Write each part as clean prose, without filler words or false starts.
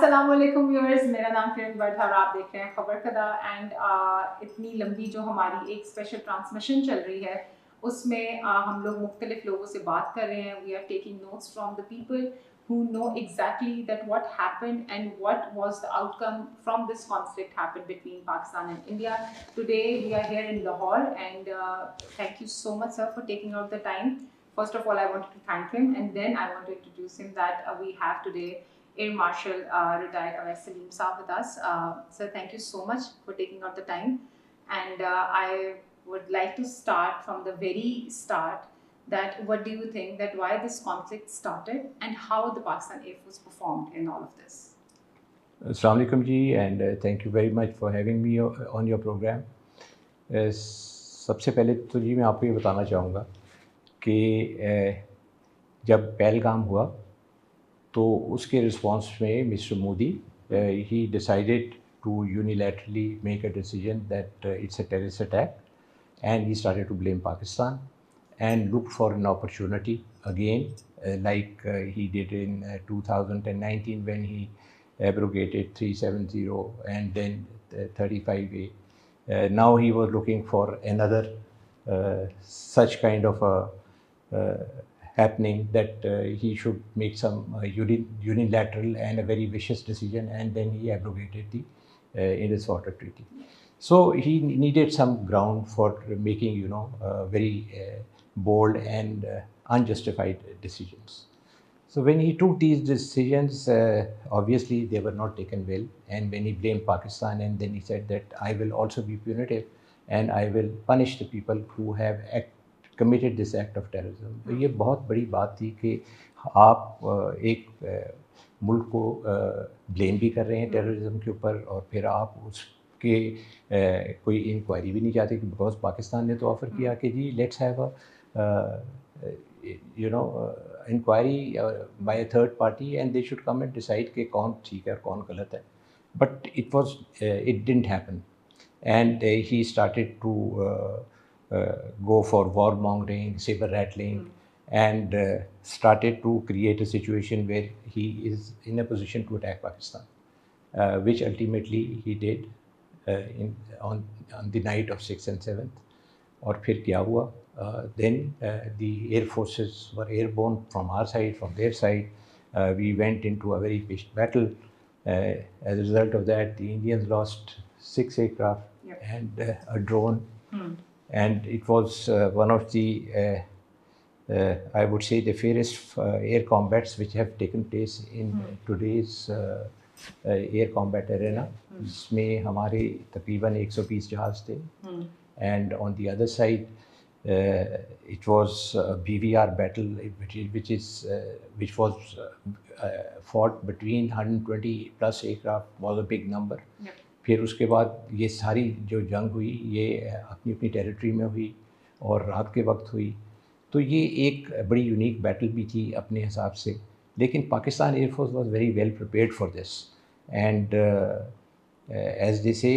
अस्सलामुअलैकुम व्यूअर्स, मेरा नाम किरण भट्ट है और आप देख रहे हैं खबर कदा। एंड इतनी लंबी जो हमारी एक स्पेशल ट्रांसमिशन चल रही है उसमें हम लोग मुख्तलिफ लोगों से बात कर रहे हैं। We are taking notes from the people who know exactly that what happened and what was the outcome from this conflict happened between Pakistan and India. Today we are here in Lahore and thank you so much sir for taking out the time. First of all I wanted to thank him and then I want to introduce him that we have today Air Marshal retired Awais Salim Saab with us. Sir, thank you so much for taking out the time. And I would like to start from the very start. That what do you think that why this conflict started and how the Pakistan Air Force performed in all of this? Assalamu alaikum ji, and thank you very much for having me on your program. सबसे पहले तो जी मैं आपको ये बताना चाहूँगा कि जब पहलगाम हुआ तो उसके रिस्पॉन्स में mister Modi he decided to unilaterally make a decision that it's a terrorist attack, and he started to blame Pakistan and looked for an opportunity again, like he did in 2019 when he abrogated 370 and then 35A. Now he was looking for another such kind of a happening that he should make some unilateral and a very vicious decision, and then he abrogated the Indus Water Treaty. So he needed some ground for making, very bold and unjustified decisions. So when he took these decisions, obviously they were not taken well, and when he blamed Pakistan and then he said that I will also be punitive and I will punish the people who have committed this act of terrorism. तो ये बहुत बड़ी बात थी कि आप एक मुल्क को ब्लेम भी कर रहे हैं टेररिज्म के ऊपर और फिर आप उसके कोई इंक्वायरी भी नहीं चाहते, बिकॉज पाकिस्तान ने तो ऑफ़र किया कि जी let's have a inquiry by a third party and they should come and decide कि कौन ठीक है और कौन गलत है, but it didn't happen and he started to go for warmongering, saber rattling, and started to create a situation where he is in a position to attack Pakistan, which ultimately he did on the night of 6th and 7th. और फिर क्या हुआ? Then the air forces were airborne from our side, from their side. We went into a very pitched battle. As a result of that, the Indians lost 6 aircraft and a drone, and it was one of the I would say the fairest air combats which have taken place in today's air combat arena. जिसमें हमारे तकरीबन 120 जहाज़ थे, and on the other side it was a BVR battle which was fought between 120 plus aircraft, was a big number. फिर उसके बाद ये सारी जो जंग हुई ये अपनी अपनी टेरिटरी में हुई और रात के वक्त हुई, तो ये एक बड़ी यूनिक बैटल भी थी अपने हिसाब से. लेकिन Pakistan air force was very well prepared for this, and as they say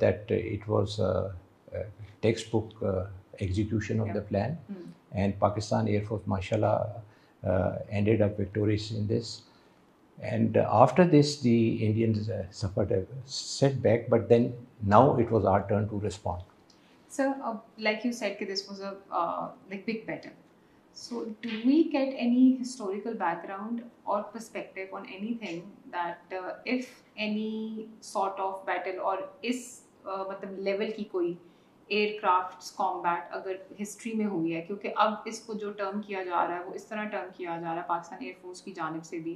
that it was textbook execution of the plan, and Pakistan Air Force mashallah ended up victorious in this. And after this the Indians suffered a setback, but then now it was our turn to respond. So like you said this was a like big battle, so do we get any historical background or perspective on anything that if any sort of battle or इस मतलब level की कोई aircraft combat अगर history में हुई है, क्योंकि अब इसको जो टर्म किया जा रहा है वो इस तरह टर्म किया जा रहा है पाकिस्तान एयरफोर्स की जानिब से भी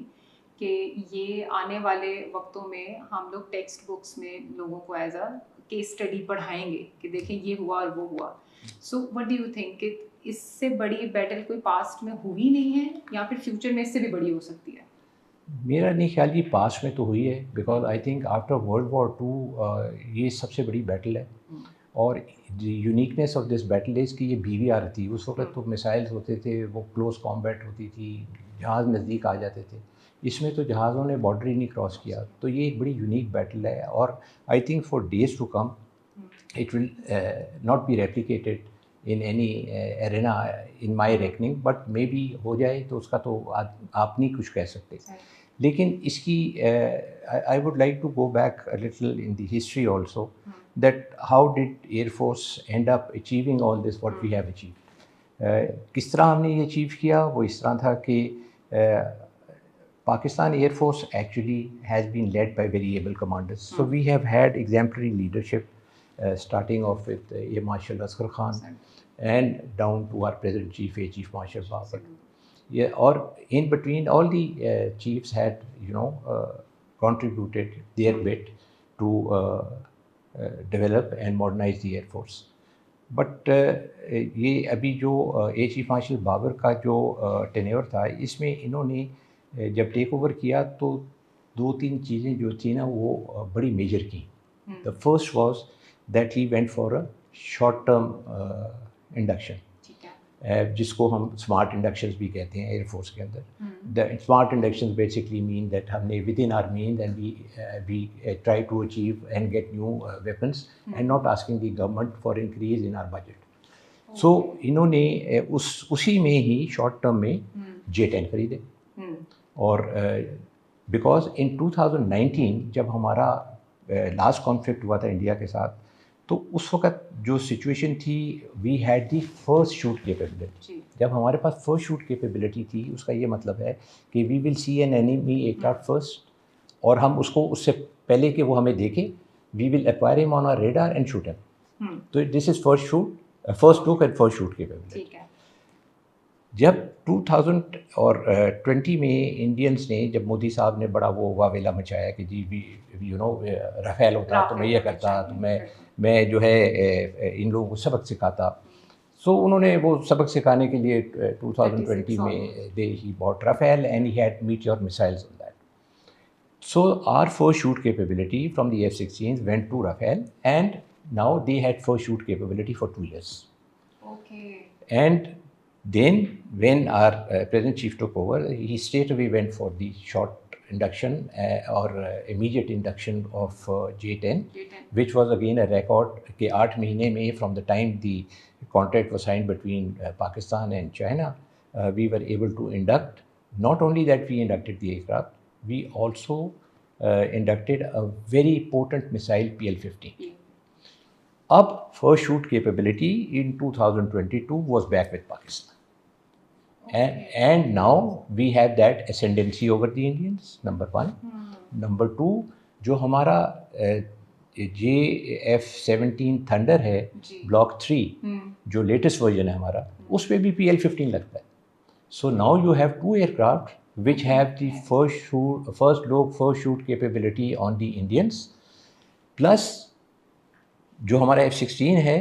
कि ये आने वाले वक्तों में हम लोग टेक्स्ट बुक्स में लोगों को एज अ केस स्टडी पढ़ाएंगे कि देखें ये हुआ और वो हुआ. So what do you think कि इससे बड़ी बैटल कोई पास्ट में हुई नहीं है या फिर फ्यूचर में इससे भी बड़ी हो सकती है? मेरा नहीं ख्याल ये पास्ट में तो हुई है, because I think after world war 2 ये सबसे बड़ी बैटल है. और uniqueness of this battle is कि ये BVR थी. उस वक्त तो मिसाइल्स होते थे, वो क्लोज कॉम्बैट होती थी, जहाज़ नज़दीक आ जाते थे. इसमें तो जहाज़ों ने बॉर्डर ही नहीं क्रॉस किया, तो ये एक बड़ी यूनिक बैटल है. और I think for days to come it will not be replicated in any arena in my reckoning, but maybe हो जाए तो उसका तो आप नहीं कुछ कह सकते. लेकिन इसकी I would like to go back a little in the history also, that how did Air Force end up achieving all this what we have achieved. किस तरह हमने ये अचीव किया, वो इस तरह था कि Pakistan Air Force actually has been led by very able commanders. So we have had exemplary leadership, starting off with Air Marshal Asghar Khan and down to our present chief, Air Chief Marshal Babar. Yeah, or in between, all the chiefs had, contributed their bit to develop and modernize the Air Force. But ये अभी जो air chief marshal Babar का जो tenure था, इसमें इन्होंने जब take over किया तो 2-3 चीज़ें जो थी ना वो बड़ी मेजर की. The first was that he went for a short term induction, जिसको हम स्मार्ट इंडक्शंस भी कहते हैं एयरफोर्स के अंदर. The smart inductions basically mean that हमने with in our mean and we try to achieve and get new weapons and not asking the government for increase in our budget. So इन्होंने उसी में ही short term में J-10 खरीदे. और because in 2019 जब हमारा last conflict हुआ था इंडिया के साथ, तो उस वक्त जो सिचुएशन थी, we had the first shoot capability. जब हमारे पास फर्स्ट शूट कैपेबिलिटी थी, उसका ये मतलब है कि we will see an enemy aircraft first, और हम उसको उससे पहले कि वो हमें देखे, we will acquire him on our radar and shoot him. तो this is first look and first shoot capability. जब 2020 में इंडियंस ने, जब मोदी साहब ने बड़ा वो वावेला मचाया कि जी राफेल होता तो मैं ये करता, तो मैं जो है इन लोगों को सबक सिखाता. सो उन्होंने वो सबक सिखाने के लिए 2020 में he bought Rafale and he had Meteor missiles on that. So our first shoot capability from the F-16s went to Rafale and now they had first shoot capability for 2 years. And then when our present chief took over, he straight away went for the short induction or immediate induction of J-10, which was again a record कि 8 महीने में from the time the contract was signed between Pakistan and China, we were able to induct. Not only that we inducted the aircraft, we also inducted a very potent missile PL-50. अब first shoot capability in 2022 was back with Pakistan. And now we have that ascendancy over the Indians, number one. Number two, जो हमारा JF-17 Thunder है, Block 3, जो latest version है हमारा, उस पर भी PL-15 लगता है. So now you have 2 aircraft which have the first shoot capability on the Indians, plus जो हमारा F-16 है,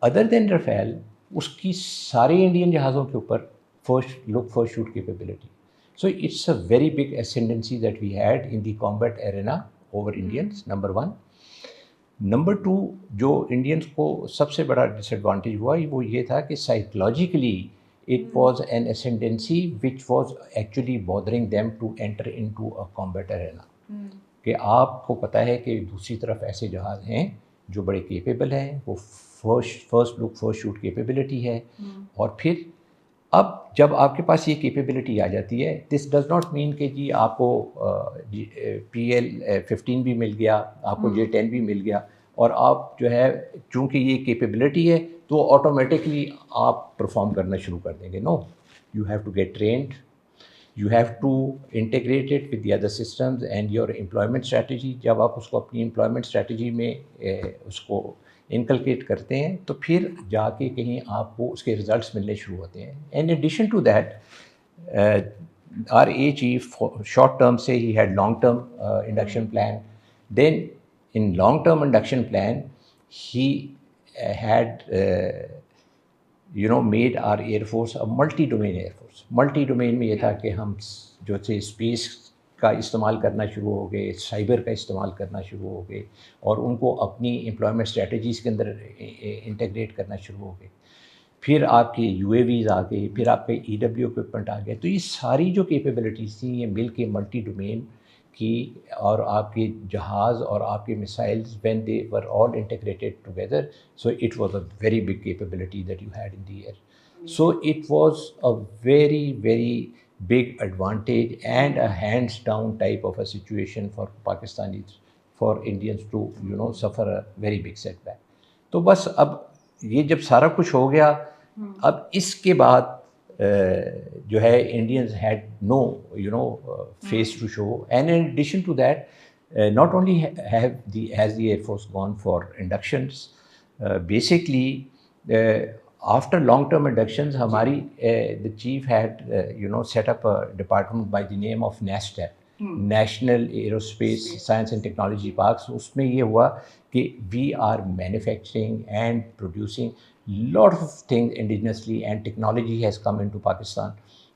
अदर देन राफेल, उसकी सारे इंडियन जहाज़ों के ऊपर first shoot capability. So it's a very big ascendancy that we had in the combat arena over Indians, number one. Number two, जो Indians को सबसे बड़ा डिसएडवांटेज हुआ वो ये था कि psychologically it was an ascendancy which was actually bothering them to enter into a combat arena. कि आपको पता है कि दूसरी तरफ ऐसे जहाज़ हैं जो बड़े केपेबल हैं, वो फर्स्ट शूट कैपेबिलिटी है. और फिर अब जब आपके पास ये कैपेबिलिटी आ जाती है, दिस डज नॉट मीन कि जी आपको PL-15 भी मिल गया, आपको J-10 भी मिल गया, और आप जो है चूँकि ये कैपेबिलिटी है तो ऑटोमेटिकली आप परफॉर्म करना शुरू कर देंगे. No, you have to get trained, you have to integrate it with the other systems and your employment strategy. जब आप उसको अपनी employment strategy में उसको inculcate करते हैं, तो फिर जाके कहीं आपको उसके results मिलने शुरू होते हैं. In addition to that, our A chief short term से he had long term induction plan. Then in long term induction plan, he had made our Air Force a multi-domain Air Force. Multi-domain में ये था कि हम जो थे space का इस्तेमाल करना शुरू हो गए, साइबर का इस्तेमाल करना शुरू हो गए, और उनको अपनी एम्प्लॉयमेंट स्ट्रेटजीज़ के अंदर इंटीग्रेट करना शुरू हो गए. फिर आपके UAVs आ गए, फिर आपके EW इक्विपमेंट आ गए. तो ये सारी जो कैपेबिलिटीज़ थी, ये मिल के मल्टी डोमेन की, और आपके जहाज़ और आपके missiles when they were all integrated together, so it was a very big capability that you had in the air. So it was a very, very big advantage and a hands down type of a situation for Pakistanis, for Indians to suffer a very big setback. तो बस अब ये जब सारा कुछ हो गया, अब इसके बाद जो है Indians had no face to show, and in addition to that, not only has the Air Force gone for inductions, basically after long-term inductions, the chief had set up a department by the name of NASTAP, National Aerospace Science and Technology Parks. उसमें ये हुआ कि we are manufacturing and producing lot of things indigenously, and technology has come into Pakistan,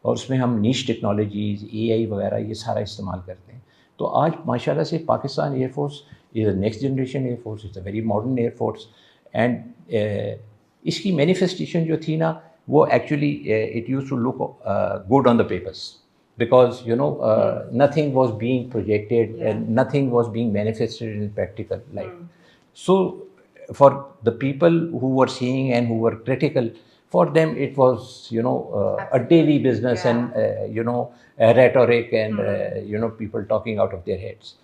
और उसमें हम नीश technologies AI वगैरह ये सारा इस्तेमाल करते हैं. तो आज माशाल्लाह से Pakistan air force is a next generation air force, is a very modern air force. And इसकी मैनिफेस्टेशन जो थी ना, वो actually it used to look good on the papers, because nothing was being projected and nothing was being manifested in practical life. So for the people who were seeing and who were critical, for them it was a daily business, and rhetoric and people talking out of their heads.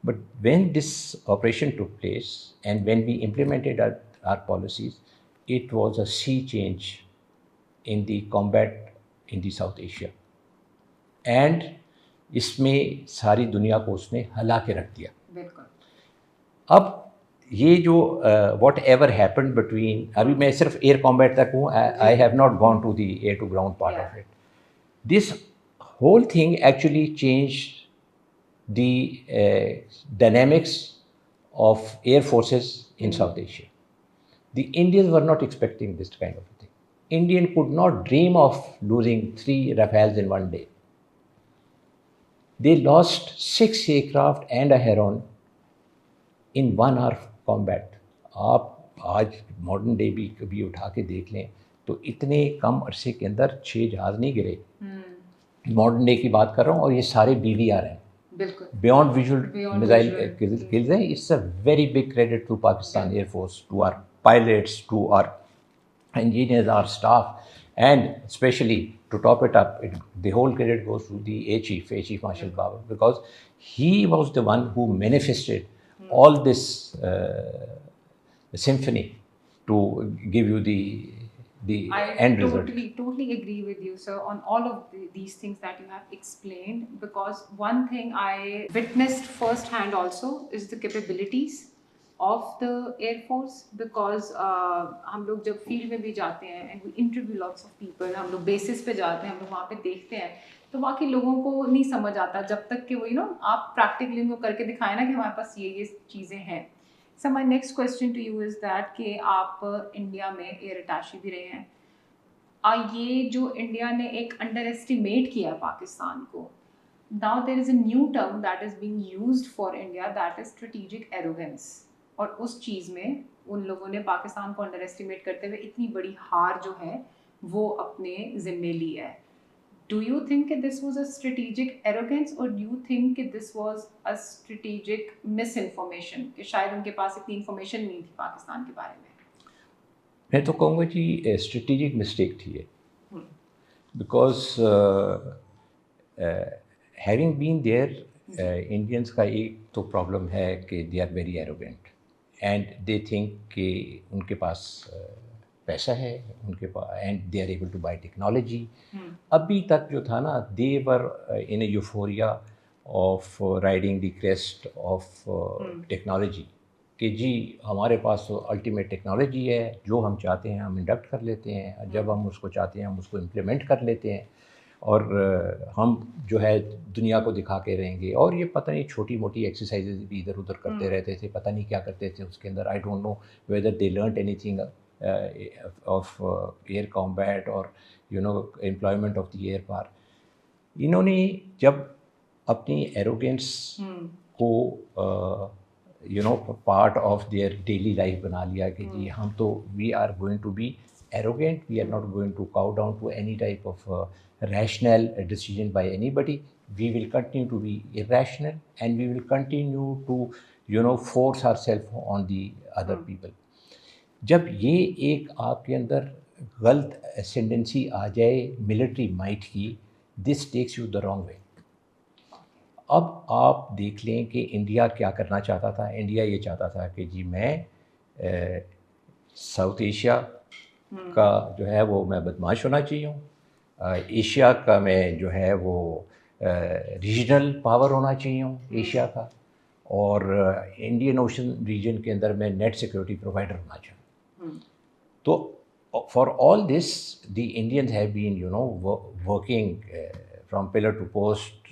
But when this operation took place and when we implemented our policies, it was a sea change in the combat in the South Asia. And इसमें सारी दुनिया को उसने हिला के रख दिया. बिल्कुल. अब ये जो वॉट एवर हैपन्ड बिटवीन, अभी मैं सिर्फ एयर कॉम्बैट तक हूँ, I have not gone to the air to ground part of it. This whole thing actually change the dynamics of air forces in South Asia. The Indians were not expecting this kind of thing. Indian could not dream of losing 3 Rafales in one day. They lost 6 aircraft and a Heron in 1 hour combat. आप आज modern day भी कभी उठा के देख लें तो इतने कम अरसे के अंदर 6 जहाज नहीं गिरे. मॉडर्न डे की बात कर रहा हूँ, और ये सारे BVR हैं, बियॉन्ड विजुअल मिसाइल किल्स हैं. It's a very big credit to Pakistan air force, to our pilots, to our engineers, our staff, and especially to top it up, the whole credit goes to the Air Chief Marshal Baba, because he was the one who manifested all this symphony to give you the end result. I totally agree with you, sir, on all of these things that you have explained, because one thing I witnessed firsthand also is the capabilities of the Air Force, because हम लोग जब field में भी जाते हैं and we interview lots of people, हम लोग basis पे जाते हैं, हम लोग वहाँ पे देखते हैं, तो बाकी लोगों को नहीं समझ आता जब तक कि वो आप प्रैक्टिकली उनको करके दिखाएं ना कि हमारे पास ये चीज़ें हैं. So my next question to you is that कि आप इंडिया में एयर अटैची भी रहे हैं. ये जो इंडिया ने एक अंडर एस्टिमेट किया पाकिस्तान को, now there is a new term that is being used for India, that is strategic arrogance. और उस चीज़ में उन लोगों ने पाकिस्तान को अंडर एस्टिमेट करते हुए इतनी बड़ी हार जो है वो अपने ज़िम्मे ली है. डू यू थिंक कि this was a strategic arrogance, और डू यू थिंक कि this was a strategic miss information, कि शायद उनके पास इतनी इन्फॉर्मेशन नहीं थी पाकिस्तान के बारे में? मैं तो कहूँगा जी स्ट्रेटेजिक मिस्टेक थी ये, because having been there, Indians का एक तो प्रॉब्लम है कि they are very arrogant and they think कि उनके पास पैसा है, उनके पास, and they are able to buy technology. अभी तक जो था ना, they were in a euphoria of riding the crest of technology, कि जी हमारे पास तो अल्टीमेट टेक्नोलॉजी है, जो हम चाहते हैं हम इंडक्ट कर लेते हैं, जब हम उसको चाहते हैं हम उसको इम्प्लीमेंट कर लेते हैं, और हम जो है दुनिया को दिखा के रहेंगे. और ये पता नहीं छोटी मोटी एक्सरसाइजेज भी इधर उधर करते रहते थे, पता नहीं क्या करते थे उसके अंदर. I don't know whether they learned anything of air combat और employment of the air power. इन्होंने जब अपनी एरोगेंस को part of their daily life बना लिया कि जी हम तो we are going to be arrogant, we are not going to cow down to any type of rational decision by anybody. We will continue to be irrational and we will continue to force ourselves on the other people. जब ये एक आपके अंदर गलत ascendancy आ जाए military might की, this takes you the wrong way. अब आप देख लें कि इंडिया क्या करना चाहता था। इंडिया ये चाहता था कि जी मैं साउथ एशिया का जो है वो मैं बदमाश होना चाहिए हूँ, एशिया का मैं जो है वो रीजनल पावर होना चाहिए हूँ एशिया का, और इंडियन ओशन रीजन के अंदर मैं नेट सिक्योरिटी प्रोवाइडर होना चाहूँ। तो for all this the Indians have been working from pillar to post,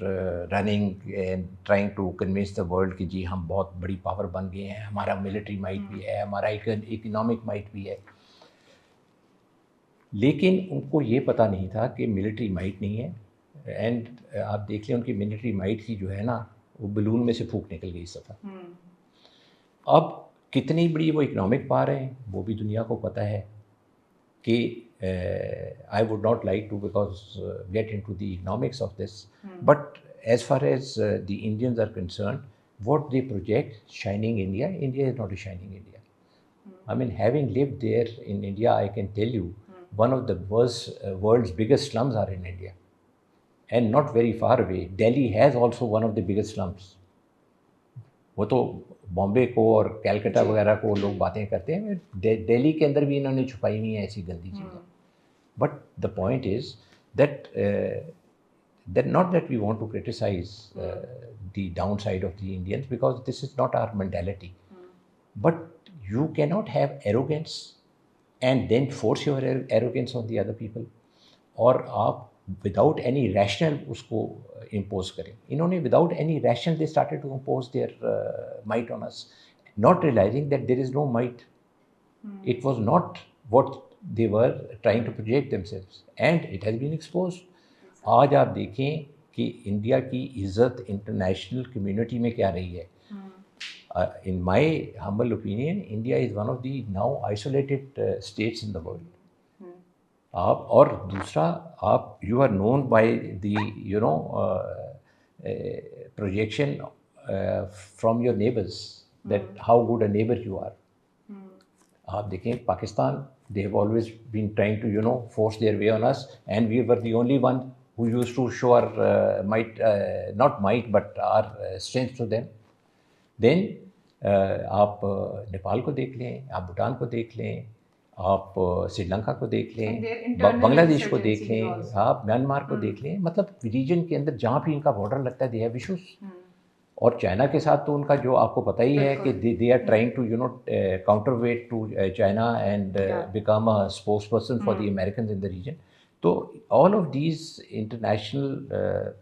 running and trying to convince the world कि जी हम बहुत बड़ी पावर बन गए हैं, हमारा मिलिट्री माइट भी है, हमारा इकोनॉमिक माइट भी है। लेकिन उनको ये पता नहीं था कि मिलिट्री माइट नहीं है। एंड आप देख लें उनकी मिलिट्री माइट की जो है ना वो बलून में से फूंक निकल गई इस दफ़ा। अब कितनी बड़ी वो इकोनॉमिक पावर है वो भी दुनिया को पता है कि I would not like to because get into the economics of this, but as far as the Indians are concern what they project, shining India, India is not a shining India. I mean, having lived there in India, I can tell you, one of the world's biggest slums are in India. And not very far away, Delhi has also one of the biggest slums. वो तो बॉम्बे को और कैलकाटा वगैरह को लोग बातें करते हैं, दिल्ली के अंदर भी इन्होंने छुपाई हुई हैं ऐसी गंदी चीज़ें। But the point is that not that we want to criticize the downside of the Indians, because this is not our mentality. But you cannot have arrogance and then force your arrogance on the other people, और आप without any rational उसको impose करें। इन्होंने without any rational they started to impose their might on us, not realizing that there is no might. It was not what they were trying to project themselves, and it has been exposed. आज आप देखें कि India की इज़्ज़त international community में क्या रही है। In my humble opinion, India is one of the now isolated states in the world. आप और दूसरा आप you are known by the projection from your neighbours that how good a neighbour you are. आप देखें Pakistan, they have always been trying to force their way on us, and we were the only one who used to show our might, not might but our strength to them. Then आप नेपाल को देख लें, आप भूटान को देख लें, आप श्रीलंका को देख लें, बांग्लादेश को देख लें, आप म्यांमार को देख लें, मतलब रीजन के अंदर जहाँ भी इनका बॉर्डर लगता है दे हैव इश्यूज। और चाइना के साथ तो उनका जो आपको पता ही है कि they are trying to counterweight to China and become a spokes person for the American in the region. तो all of these international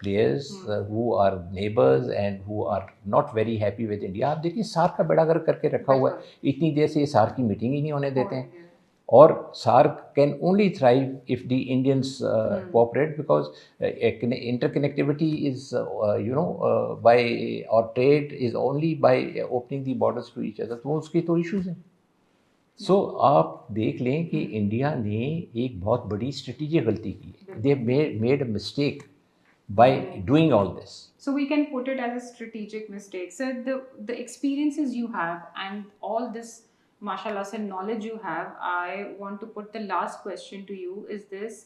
players who are neighbours and who are not very happy with India. आप देखिए SAARC का बेड़ा गर्क करके रखा हुआ है, इतनी देर से ये सार्क की मीटिंग ही नहीं होने देते हैं। और SAARC can only thrive if the Indians cooperate, because interconnectivity is by or trade is only by opening the borders to each other. तो उसके तो issues हैं। So आप देख लें कि इंडिया ने एक बहुत बड़ी स्ट्रेटेजिक गलती की है। They have made a mistake by doing all this. So we can put it as a strategic mistake. So the experiences you have and all this mashallah se knowledge you have, I want to put the last question to you is this,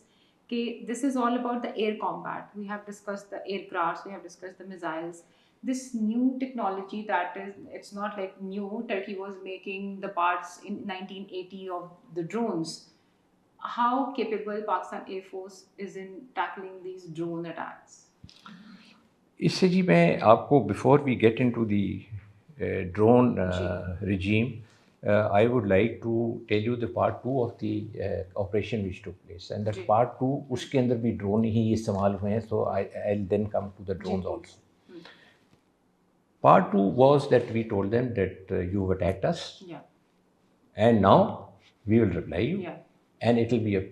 okay, this is all about the air combat. We have discussed the aircrafts, we have discussed the missiles, this new technology that is, it's not like new, Turkey was making the parts in 1980 of the drones. How capable Pakistan Air Force is in tackling these drone attacks? इससे जी मैं आपको before we get into the drone regime, I would like to tell you the part 2 of the operation which took place, and that part 2 उसके अंदर भी drone ही इस्तेमाल हुए हैं, so I'll then come to the drones also. Part 2 was that we told them that you've attacked us, and now we will reply you, and it will be a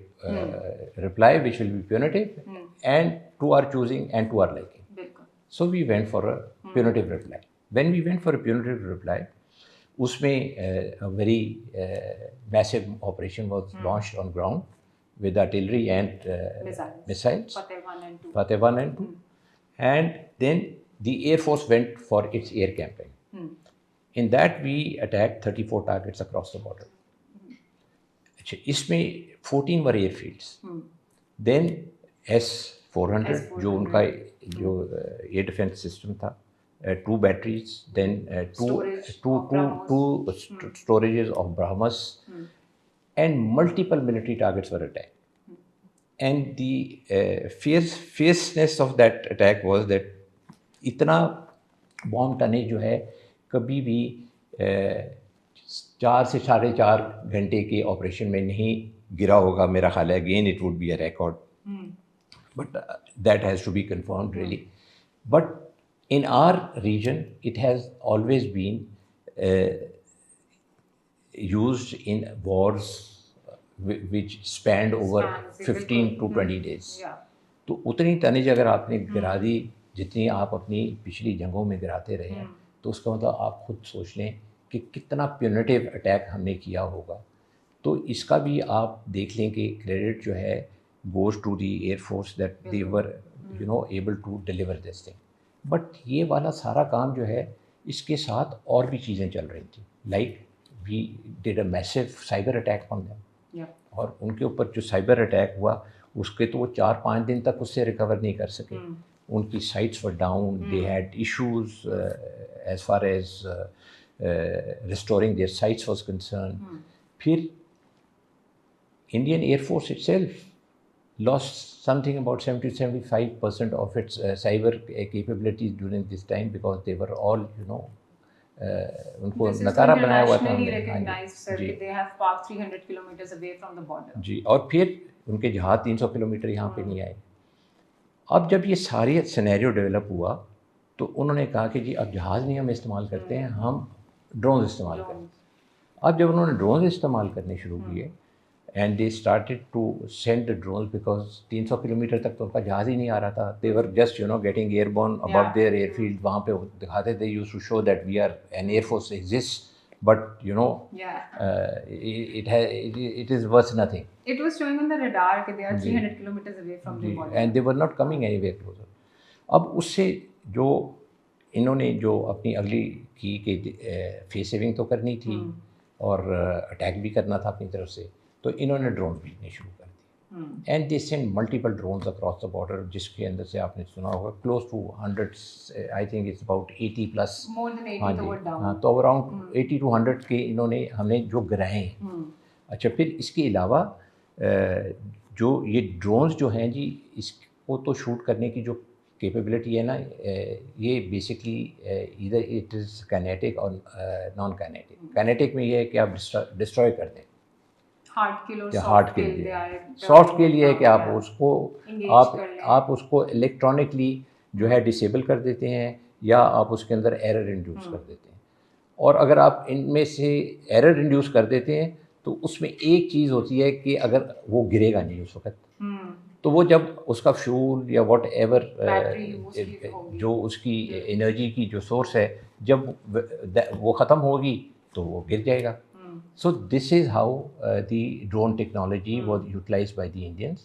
reply which will be punitive and to our choosing and to our liking. So we went for a punitive reply. When we went for a punitive reply, उसमें a very massive operation was launched on ground with artillery and missiles, Fateh 1 and 2, and then the Air Force went for its air campaign. In that we attacked 34 targets across the border. अच्छा, इसमें 14 were airfields. Then as S-400 जो उनका जो air defence system था, 2 batteries, then two storages of BrahMos, and multiple military targets were attacked. And the fierceness of that attack was that इतना bomb tonnage जो है कभी भी 4 से 4.5 घंटे के ऑपरेशन में नहीं गिरा होगा मेरा ख्याल है. Again it would be a record, but that has to be confirmed really. But in our region it has always been used in wars which spanned over 15 to 20 days. तो उतनी तनेज अगर आपने गिरा दी जितनी आप अपनी पिछली जंगों में गिराते रहे हैं, तो उसका मतलब आप खुद सोच लें कि कितना प्यूनिटिव अटैक हमने किया होगा. तो इसका भी आप देख लें कि क्रेडिट जो है goes to the air force that they were able to deliver this thing. But ये वाला सारा काम जो है इसके साथ और भी चीज़ें चल रही थी. Like we did a massive cyber attack on them, और उनके ऊपर जो साइबर अटैक हुआ उसके तो वो 4-5 दिन तक उससे रिकवर नहीं कर सके. उनकी sites were down, they had issues as far as restoring their sites was concern. फिर Indian air force itself lost something about 70-75% of its cyber capabilities during this time because they were all उनको नकारा बनाया हुआ था जी. और फिर उनके जहाज़ 300 किलोमीटर यहाँ पे नहीं आए. अब जब ये सारे सिनेरियो डेवलप हुआ तो उन्होंने कहा कि जी अब जहाज़ नहीं हम इस्तेमाल करते हैं, हम ड्रोन इस्तेमाल करें. अब जब उन्होंने ड्रोन इस्तेमाल करने शुरू किए and they started to send the drones because 300 kilometre तक तो उनका जहाज़ ही नहीं आ रहा था. they were just getting airborne above their airfield. वहाँ पे दिखाते थे, used to show that we are an air force exists, but it is worth nothing. It was showing on the radar that they are 300 kilometers away from the border and they were not coming anywhere closer. अब उससे जो इन्होंने जो अपनी अगली की कि face saving तो करनी थी और अटैक भी करना था अपनी तरफ से, तो इन्होंने ड्रोन भेजने शुरू कर दिए. And they send multiple drones across the border, जिसके अंदर से आपने सुना होगा close to 100, I think it's about 80 plus. हाँ जी, हाँ, तो अराउंड 80 to 100 के इन्होंने हमने जो गिराए हैं. अच्छा, फिर इसके अलावा जो ये ड्रोन्स जो हैं जी, इसको तो शूट करने की जो कैपेबिलिटी है ना, ये बेसिकली इधर इट इज़ काइनेटिक और नॉन काइनेटिक. काइनेटिक में ये है कि आप डिस्ट्रॉय कर दें, हार्ड के लिए. सॉफ्ट के लिए है कि आप उसको आप उसको इलेक्ट्रॉनिकली जो है डिसेबल कर देते हैं या आप उसके अंदर एरर इंड्यूस कर देते हैं. और अगर आप इनमें से एरर इंड्यूस कर देते हैं तो उसमें एक चीज़ होती है कि अगर वो गिरेगा नहीं उस वक्त, तो वो जब उसका फ्यूल या वॉट एवर जो उसकी एनर्जी की जो सोर्स है, जब वो ख़त्म होगी तो वो गिर जाएगा. So this is how the drone technology was utilized by the Indians.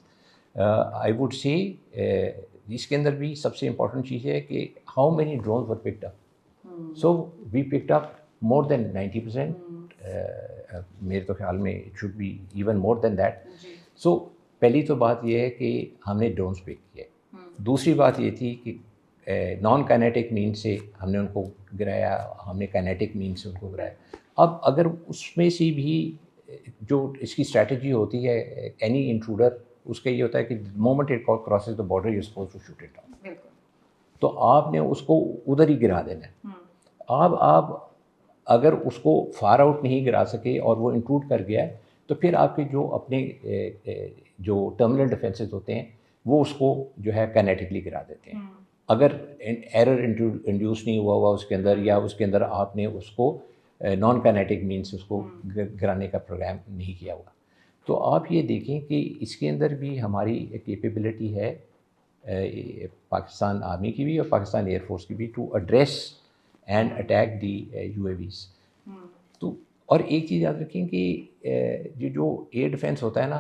I would say इसके अंदर भी सबसे important चीज़ है कि how many drones were picked up. So we picked up more than 90%. मेरे तो ख्याल में it should be even more than that. So पहली तो बात ये है कि हमने ड्रोन्स पिक किए. दूसरी बात ये थी कि नॉन काइनेटिक मीन से हमने उनको गिराया, हमने काइनेटिक मीन से उनको गिराया. अब अगर उसमें से भी जो इसकी स्ट्रैटेजी होती है एनी इंट्रूडर, उसका ये होता है कि moment it crosses the border you suppose to shoot it down. तो आपने उसको उधर ही गिरा देना है. अब आप अगर उसको फार आउट नहीं गिरा सके और वो इंट्रूड कर गया तो फिर आपके जो अपने जो टर्मिनल डिफेंसेस होते हैं वो उसको जो है काइनेटिकली गिरा देते हैं. अगर एरर इंड्यूस नहीं हुआ उसके अंदर, या उसके अंदर आपने उसको नॉन काइनेटिक मीन्स उसको गिराने का प्रोग्राम नहीं किया हुआ. तो आप ये देखें कि इसके अंदर भी हमारी कैपेबिलिटी है पाकिस्तान आर्मी की भी और पाकिस्तान एयरफोर्स की भी to address and attack the UAVs. तो और एक चीज़ याद रखें कि जो एयर डिफेंस होता है ना,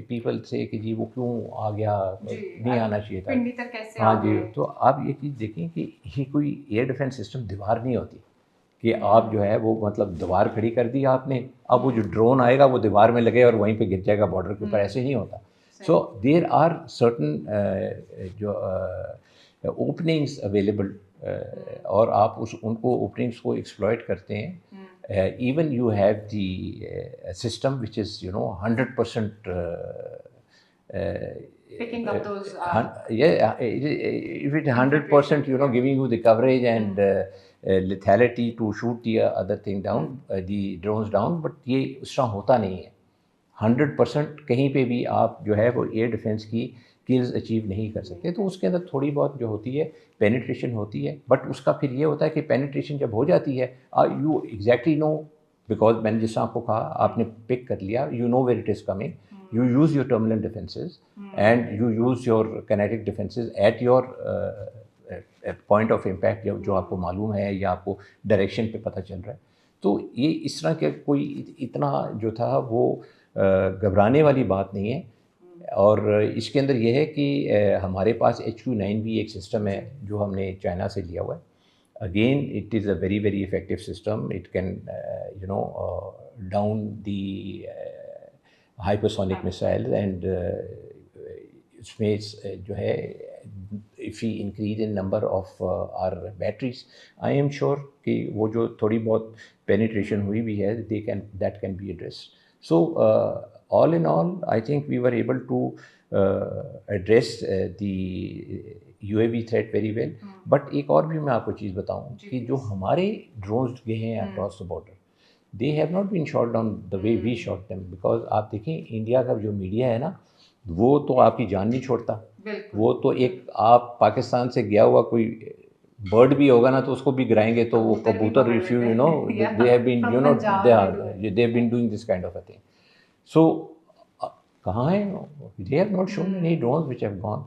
पीपल से कि जी वो क्यों आ गया, नहीं आना चाहिए था, पिंडी तक कैसे हाँ जी. तो आप ये चीज़ देखें कि ये कोई एयर डिफेंस सिस्टम दीवार नहीं होती कि आप जो है वो मतलब दीवार खड़ी कर दी आपने, अब वो जो ड्रोन आएगा वो दीवार में लगे और वहीं पे गिर जाएगा बॉर्डर के ऊपर. ऐसे नहीं होता. So there are certain जो openings available और आप उनको openings को exploit करते हैं. Even you have the system which is 100% picking up those. Yeah, if it 100% giving you the coverage and lethality to shoot the other thing down, the drones down, but ये उस तरह होता नहीं है. 100% कहीं पे भी आप जो है वो एयर डिफेंस की किल्स अचीव नहीं कर सकते. तो उसके अंदर थोड़ी बहुत जो होती है पेनिट्रेशन होती है, बट उसका फिर ये होता है कि पेनिट्रेशन जब हो जाती है यू एग्जैक्टली नो, बिकॉज मैंने जिस आपको कहा आपने पिक कर लिया, you know where it is coming, you use your terminal defenses and you use your kinetic defenses at your point of impact जो आपको मालूम है या आपको डायरेक्शन पे पता चल रहा है. तो ये इस तरह के कोई इतना जो था वो घबराने वाली बात नहीं है. और इसके अंदर ये है कि हमारे पास HQ-9 भी एक सिस्टम है जो हमने चाइना से लिया हुआ है. Again, it is a very, very effective system. It can, down the hypersonic missiles and इसमें जो है if we increase in number of our batteries, I am sure कि वो जो थोड़ी बहुत penetration हुई भी है that can be addressed. So all in all, I think we were able to address the UAV threat very well. But एक और भी मैं आपको चीज़ बताऊँ कि जो हमारे drones गए हैं across the border, they have not been shot down the way we shot them. Because आप देखें इंडिया का जो मीडिया है ना, वो तो आपकी जान नहीं छोड़ता. वो तो एक आप पाकिस्तान से गया हुआ कोई बर्ड भी होगा ना तो उसको भी गिराएंगे तो वो कबूतर if you know they have been they have been doing this kind of a thing. So कहाँ है, they have not shown any drones which have gone.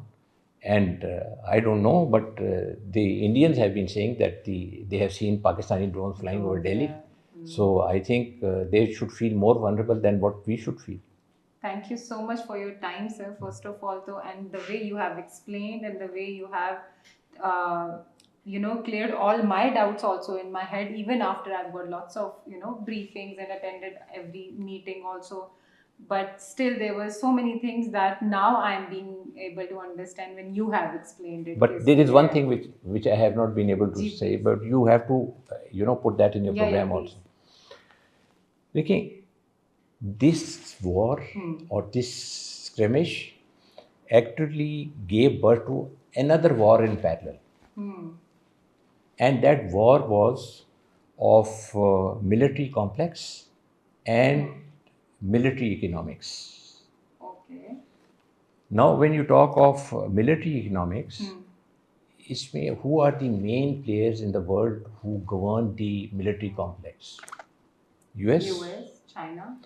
And I don't know, but the Indians have been saying that they have seen Pakistani drones flying over Delhi. So I think they should feel more vulnerable than what we should feel. Thank you so much for your time, sir, first of all, though, and the way you have explained and the way you have, cleared all my doubts also in my head, even after I've got lots of, briefings and attended every meeting also. But still, there were so many things that now I am being able to understand when you have explained it. But there is one thing which I have not been able to say, but you have to, put that in your program also. देखिए, this war or this skirmish actually gave birth to another war in parallel. And that war was of military complex and military economics. Okay. Now, when you talk of military economics, who are the main players in the world who govern the military complex? US, China.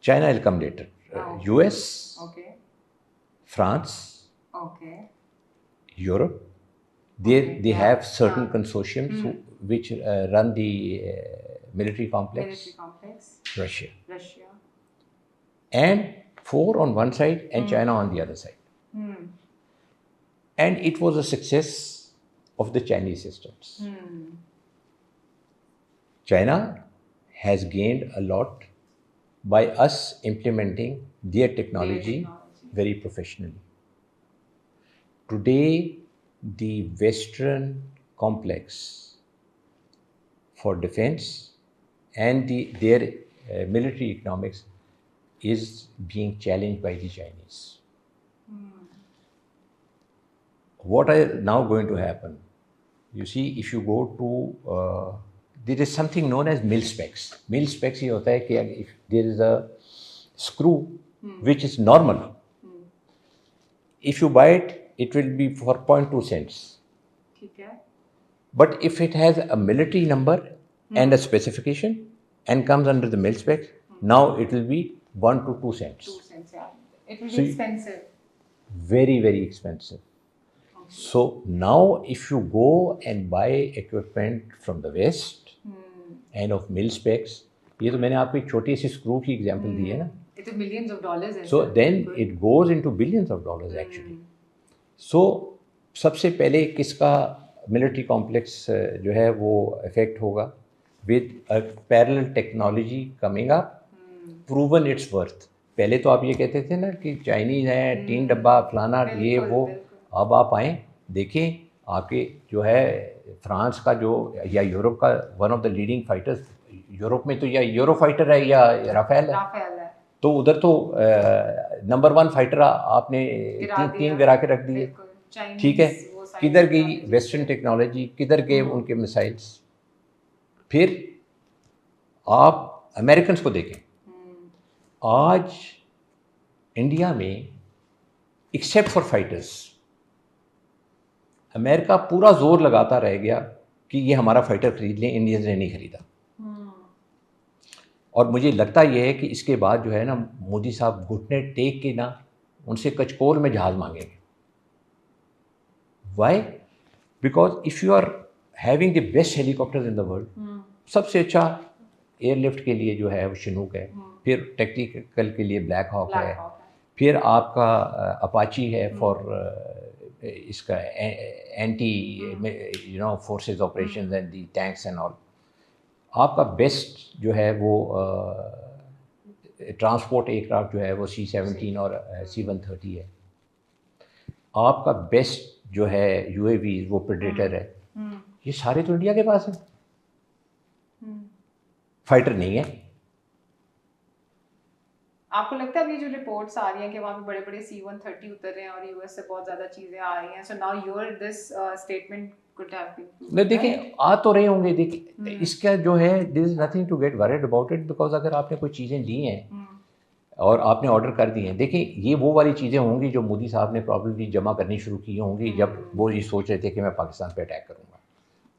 China will come later. Okay. US, okay. France, okay. Europe. They have certain consortiums which run the military complex. Russia. And 4 on one side and China on the other side. And it was a success of the Chinese systems. China has gained a lot by us implementing their technology very professionally. Today, the Western complex for defense and their military economics is being challenged by the Chinese. What is now going to happen? You see, if you go to there is something known as mil-specs. Mil-specs ये होता है कि if there is a screw which is normal, if you buy it, it will be for 0.2 cents. But if it has a military number and a specification and comes under the mil-specs, now it will be 1 to 2 cents. 2 cents, yeah. It will be expensive. Very, very expensive. So now if you go and buy equipment from the West and of mil-specs, ये तो मैंने आपको एक छोटी सी screw की example दी है ना. It is millions of dollars. So then it goes into billions of dollars actually. So सबसे पहले किसका military complex जो है वो affect होगा with a parallel technology coming up, proven its worth. पहले तो आप ये कहते थे ना कि चाइनीज़ हैं, 3 डब्बा फलाना ये वो, अब आप आएँ देखें आपके जो है फ्रांस का जो या यूरोप का one of the leading fighters, Europe में तो या यूरो फाइटर है या राफेल है, तो उधर तो नंबर 1 फाइटर आपने तीन गिरा के रख दिए, ठीक है। किधर गई वेस्टर्न टेक्नोलॉजी, किधर गए उनके मिसाइल्स। फिर आप अमेरिकन को देखें, आज इंडिया में एक्सेप्ट फॉर फाइटर्स अमेरिका पूरा जोर लगाता रह गया कि ये हमारा फाइटर खरीद लें, इंडियंस ने नहीं खरीदा। और मुझे लगता यह है कि इसके बाद जो है ना मोदी साहब घुटने टेक के ना उनसे कचकोल में जहाज़ मांगेंगे। Why? Because if you are having the best helicopters in the world, सबसे अच्छा एयरलिफ्ट के लिए जो है वो शिनूक है, फिर टेक्निकल के लिए ब्लैक हॉक है, फिर आपका अपाची है फॉर इसका anti forces operations and the tanks and all. आपका बेस्ट जो है वो ट्रांसपोर्ट एयरक्राफ्ट जो है वो C-17 और C-130 है। आपका बेस्ट जो है UAV वो प्रेडेटर है। ये सारे तो इंडिया के पास है, फाइटर नहीं है। आपको लगता है अभी जो रिपोर्ट्स आ रही हैं कि वहाँ पे बड़े बड़े C-130 उतर रहे हैं और US से बहुत ज़्यादा चीज़ें आ रही हैं, so now your this statement could have been. नहीं देखिए, आ तो रहे होंगे, देखिए इसका जो है this is nothing to get worried about it, because अगर आपने कोई चीज़ें ली हैं और आपने ऑर्डर कर दी हैं, देखिए ये वो वाली चीज़ें होंगी जो मोदी साहब ने प्रॉब्लली जमा करनी शुरू की होंगी जब वो ये सोच रहे थे कि मैं पाकिस्तान पे अटैक करूँगा,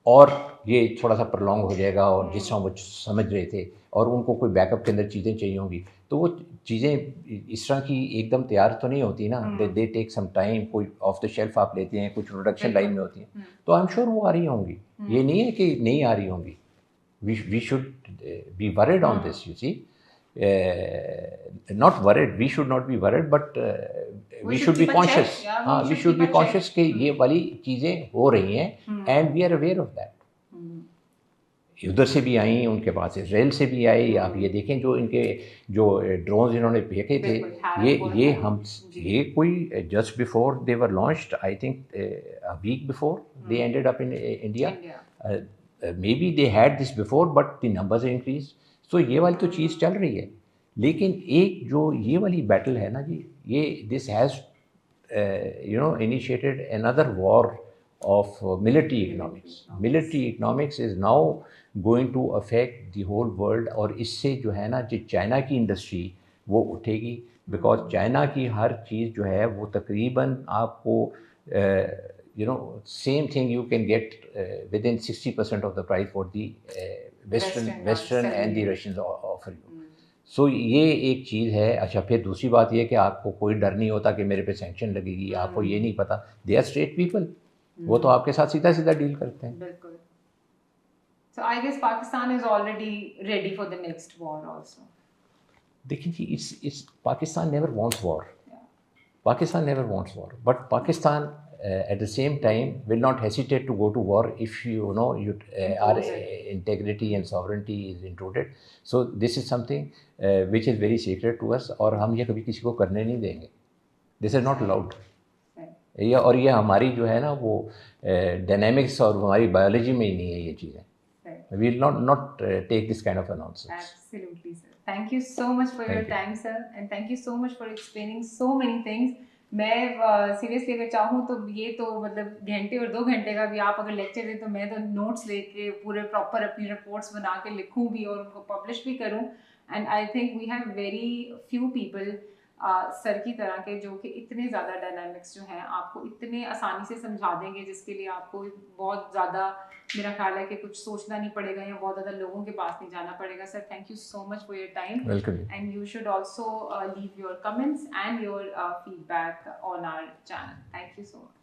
और ये थोड़ा सा प्रलॉन्ग हो जाएगा, और जिस तरह वो समझ रहे थे, और उनको कोई बैकअप के अंदर चीज़ें चाहिए होंगी, तो वो चीज़ें इस तरह की एकदम तैयार तो नहीं होती ना, दे टेक सम टाइम। कोई ऑफ द शेल्फ आप लेते हैं, कुछ प्रोडक्शन लाइन में होती हैं, तो आई एम श्योर वो आ रही होंगी, ये नहीं है कि नहीं आ रही होंगी। We should be worried on this, you see, not worried, we should not be worried, but we should be conscious. हाँ, वी शुड बी कॉन्शियस कि ये वाली चीज़ें हो रही हैं and we are aware of that. उधर से भी आई, उनके पास इसराइल से भी आई। आप ये देखें जो इनके जो ड्रोन्स इन्होंने फेंके थे, ये कोई just before they were launched, I think a week before they ended up in India. Maybe they had this before but the numbers increase. So ये वाली तो चीज़ चल रही है, लेकिन एक जो ये वाली बैटल है ना जी, ये this has initiated another war of military economics. Military economics is now going to affect the whole world, और इससे जो है ना जो चाइना की इंडस्ट्री वो उठेगी, बिकॉज चाइना की हर चीज़ जो है वो तकरीबन आपको same thing you can get with in 60% of the price for the western and the Russians offer you. So ये एक चीज़ है। अच्छा, फिर दूसरी बात ये कि आपको कोई डर नहीं होता कि मेरे पे सैंक्शन लगेगी, आपको ये नहीं पता, दे आर स्ट्रेट पीपल, वो तो आपके साथ सीधा सीधा डील करते हैं। बिल्कुल। So I guess Pakistan is already ready for the next war also. देखिए जी, इस Pakistan never wants war. Pakistan never wants war, but Pakistan at the same time will not hesitate to go to war if our integrity and sovereignty is intruded. So this is something which is very sacred to us, और हम ये कभी किसी को करने नहीं देंगे। This is not allowed. और ये हमारी जो है ना वो डायनेमिक्स और हमारी बायोलॉजी में ही नहीं है ये चीज़ें। We will not take this kind of nonsense. Absolutely, sir. Thank you so much for your time, sir, and thank you so much for explaining so many things. मैं सीरियसली अगर चाहूँ तो ये तो मतलब घंटे और 2 घंटे का भी आप अगर लेक्चर दें तो मैं तो नोट्स लेके पूरे प्रॉपर अपनी रिपोर्ट्स बना के लिखूँ भी और उनको पब्लिश भी करूँ। And I think we have very few people sir की तरह के जो कि इतने ज़्यादा डायनामिक्स जो हैं आपको इतने आसानी से समझा देंगे, जिसके लिए आपको बहुत ज़्यादा मेरा ख्याल है कि कुछ सोचना नहीं पड़ेगा या बहुत ज़्यादा लोगों के पास नहीं जाना पड़ेगा। Sir, thank you so much for your time, and you should also leave your comments and your feedback on our channel. Thank you so much.